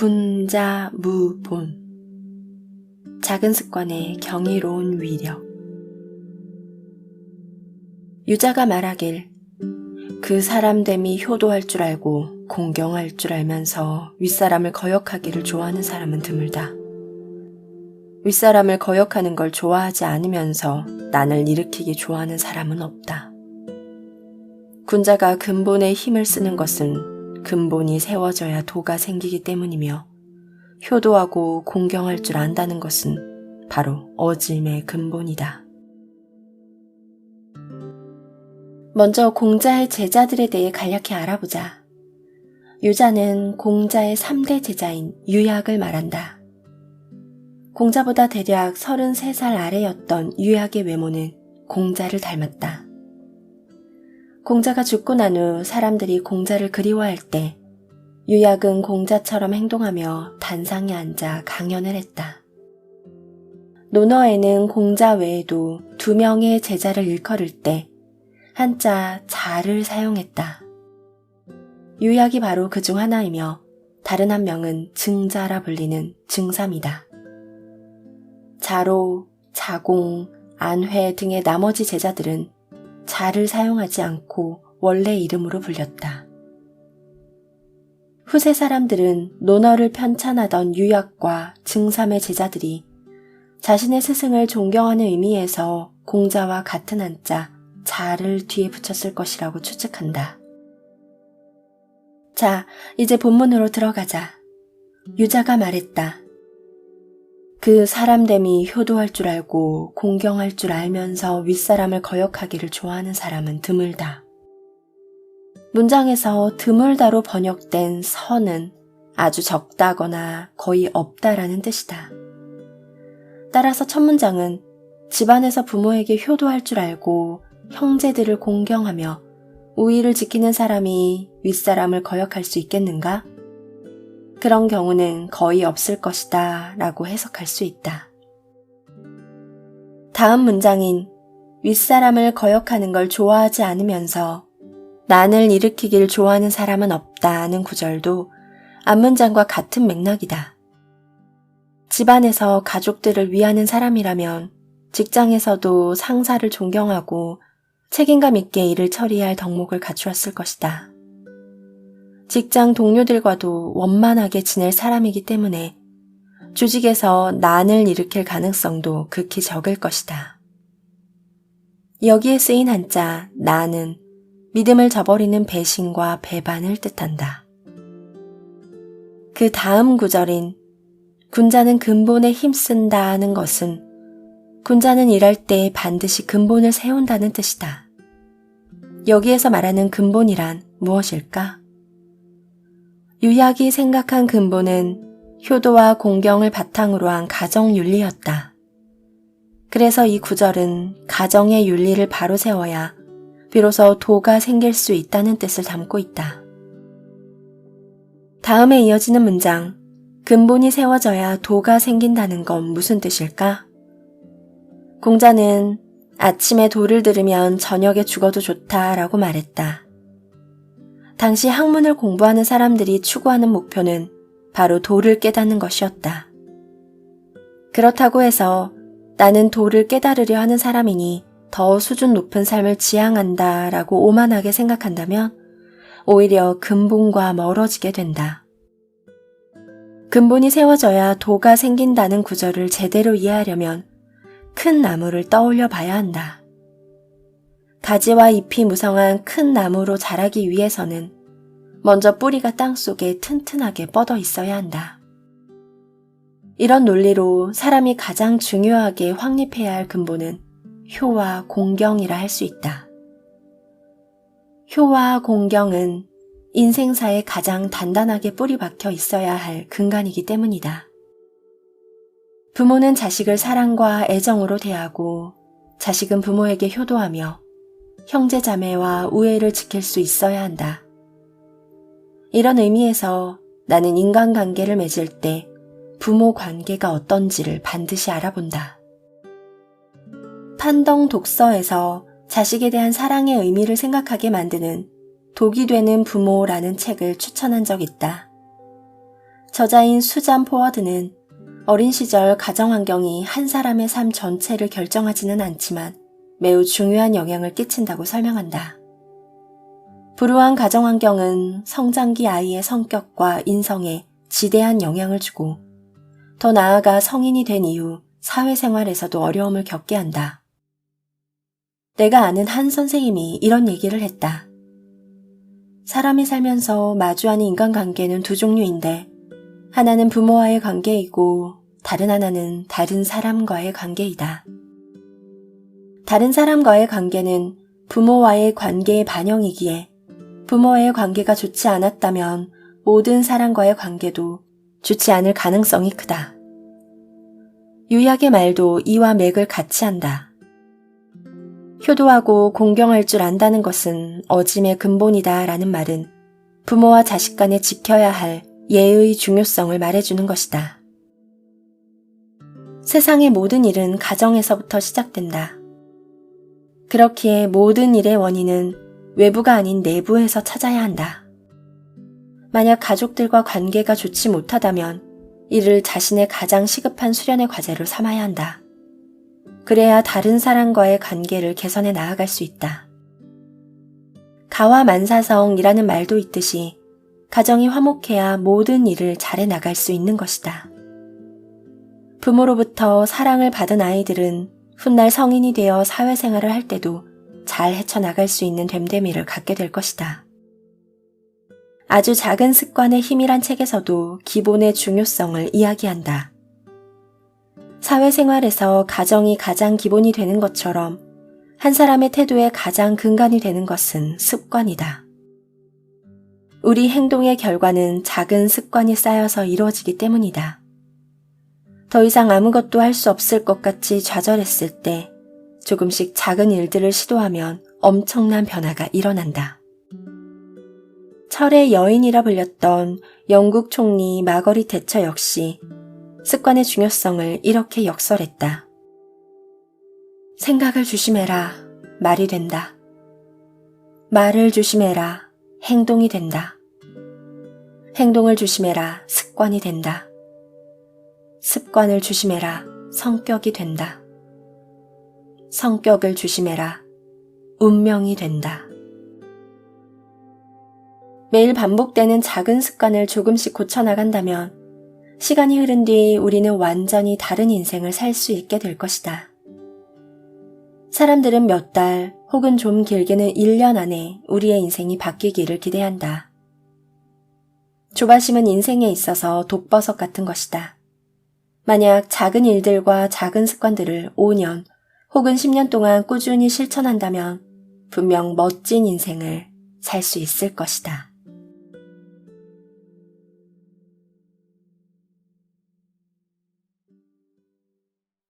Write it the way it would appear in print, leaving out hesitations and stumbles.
군자무본. 작은 습관의 경이로운 위력. 유자가 말하길, 그 사람됨이 효도할 줄 알고 공경할 줄 알면서 윗사람을 거역하기를 좋아하는 사람은 드물다. 윗사람을 거역하는 걸 좋아하지 않으면서 난을 일으키기 좋아하는 사람은 없다. 군자가 근본에 힘을 쓰는 것은 근본이 세워져야 도가 생기기 때문이며, 효도하고 공경할 줄 안다는 것은 바로 어짐의 근본이다. 먼저 공자의 제자들에 대해 간략히 알아보자. 유자는 공자의 3대 제자인 유약을 말한다. 공자보다 대략 33살 아래였던 유약의 외모는 공자를 닮았다. 공자가 죽고 난 후 사람들이 공자를 그리워할 때 유약은 공자처럼 행동하며 단상에 앉아 강연을 했다. 논어에는 공자 외에도 2명의 제자를 일컬을 때 한자 자를 사용했다. 유약이 바로 그 중 하나이며 다른 한 명은 증자라 불리는 증삼이다. 자로, 자공, 안회 등의 나머지 제자들은 자를 사용하지 않고 원래 이름으로 불렸다. 후세 사람들은 논어를 편찬하던 유약과 증삼의 제자들이 자신의 스승을 존경하는 의미에서 공자와 같은 한자 자를 뒤에 붙였을 것이라고 추측한다. 자, 이제 본문으로 들어가자. 유자가 말했다. 그 사람됨이 효도할 줄 알고 공경할 줄 알면서 윗사람을 거역하기를 좋아하는 사람은 드물다. 문장에서 드물다로 번역된 서는 아주 적다거나 거의 없다라는 뜻이다. 따라서 첫 문장은 집안에서 부모에게 효도할 줄 알고 형제들을 공경하며 우위를 지키는 사람이 윗사람을 거역할 수 있겠는가? 그런 경우는 거의 없을 것이다 라고 해석할 수 있다. 다음 문장인 윗사람을 거역하는 걸 좋아하지 않으면서 난을 일으키길 좋아하는 사람은 없다는 구절도 앞문장과 같은 맥락이다. 집안에서 가족들을 위하는 사람이라면 직장에서도 상사를 존경하고 책임감 있게 일을 처리할 덕목을 갖추었을 것이다. 직장 동료들과도 원만하게 지낼 사람이기 때문에 조직에서 난을 일으킬 가능성도 극히 적을 것이다. 여기에 쓰인 한자 난은 믿음을 저버리는 배신과 배반을 뜻한다. 그 다음 구절인 군자는 근본에 힘쓴다는 것은 군자는 일할 때 반드시 근본을 세운다는 뜻이다. 여기에서 말하는 근본이란 무엇일까? 유약이 생각한 근본은 효도와 공경을 바탕으로 한 가정윤리였다. 그래서 이 구절은 가정의 윤리를 바로 세워야 비로소 도가 생길 수 있다는 뜻을 담고 있다. 다음에 이어지는 문장, 근본이 세워져야 도가 생긴다는 건 무슨 뜻일까? 공자는 아침에 도를 들으면 저녁에 죽어도 좋다라고 말했다. 당시 학문을 공부하는 사람들이 추구하는 목표는 바로 도를 깨닫는 것이었다. 그렇다고 해서 나는 도를 깨달으려 하는 사람이니 더 수준 높은 삶을 지향한다 라고 오만하게 생각한다면 오히려 근본과 멀어지게 된다. 근본이 세워져야 도가 생긴다는 구절을 제대로 이해하려면 큰 나무를 떠올려 봐야 한다. 가지와 잎이 무성한 큰 나무로 자라기 위해서는 먼저 뿌리가 땅속에 튼튼하게 뻗어 있어야 한다. 이런 논리로 사람이 가장 중요하게 확립해야 할 근본은 효와 공경이라 할 수 있다. 효와 공경은 인생사에 가장 단단하게 뿌리 박혀 있어야 할 근간이기 때문이다. 부모는 자식을 사랑과 애정으로 대하고 자식은 부모에게 효도하며 형제자매와 우애를 지킬 수 있어야 한다. 이런 의미에서 나는 인간관계를 맺을 때 부모 관계가 어떤지를 반드시 알아본다. 판동 독서에서 자식에 대한 사랑의 의미를 생각하게 만드는 독이 되는 부모라는 책을 추천한 적 있다. 저자인 수잔 포워드는 어린 시절 가정 환경이 한 사람의 삶 전체를 결정하지는 않지만 매우 중요한 영향을 끼친다고 설명한다. 불우한 가정 환경은 성장기 아이의 성격과 인성에 지대한 영향을 주고 더 나아가 성인이 된 이후 사회생활에서도 어려움을 겪게 한다. 내가 아는 한 선생님이 이런 얘기를 했다. 사람이 살면서 마주하는 인간관계는 두 종류인데 하나는 부모와의 관계이고 다른 하나는 다른 사람과의 관계이다. 다른 사람과의 관계는 부모와의 관계의 반영이기에 부모와의 관계가 좋지 않았다면 모든 사람과의 관계도 좋지 않을 가능성이 크다. 유약의 말도 이와 맥을 같이 한다. 효도하고 공경할 줄 안다는 것은 어짐의 근본이다 라는 말은 부모와 자식 간에 지켜야 할 예의 중요성을 말해주는 것이다. 세상의 모든 일은 가정에서부터 시작된다. 그렇기에 모든 일의 원인은 외부가 아닌 내부에서 찾아야 한다. 만약 가족들과 관계가 좋지 못하다면 이를 자신의 가장 시급한 수련의 과제로 삼아야 한다. 그래야 다른 사람과의 관계를 개선해 나아갈 수 있다. 가와만사성이라는 말도 있듯이 가정이 화목해야 모든 일을 잘해 나갈 수 있는 것이다. 부모로부터 사랑을 받은 아이들은 훗날 성인이 되어 사회생활을 할 때도 잘 헤쳐나갈 수 있는 됨됨이를 갖게 될 것이다. 아주 작은 습관의 힘이란 책에서도 기본의 중요성을 이야기한다. 사회생활에서 가정이 가장 기본이 되는 것처럼 한 사람의 태도의 가장 근간이 되는 것은 습관이다. 우리 행동의 결과는 작은 습관이 쌓여서 이루어지기 때문이다. 더 이상 아무것도 할 수 없을 것 같이 좌절했을 때 조금씩 작은 일들을 시도하면 엄청난 변화가 일어난다. 철의 여인이라 불렸던 영국 총리 마거릿 대처 역시 습관의 중요성을 이렇게 역설했다. 생각을 조심해라. 말이 된다. 말을 조심해라. 행동이 된다. 행동을 조심해라. 습관이 된다. 습관을 조심해라. 성격이 된다. 성격을 조심해라. 운명이 된다. 매일 반복되는 작은 습관을 조금씩 고쳐나간다면 시간이 흐른 뒤 우리는 완전히 다른 인생을 살 수 있게 될 것이다. 사람들은 몇 달 혹은 좀 길게는 1년 안에 우리의 인생이 바뀌기를 기대한다. 조바심은 인생에 있어서 독버섯 같은 것이다. 만약 작은 일들과 작은 습관들을 5년 혹은 10년 동안 꾸준히 실천한다면 분명 멋진 인생을 살 수 있을 것이다.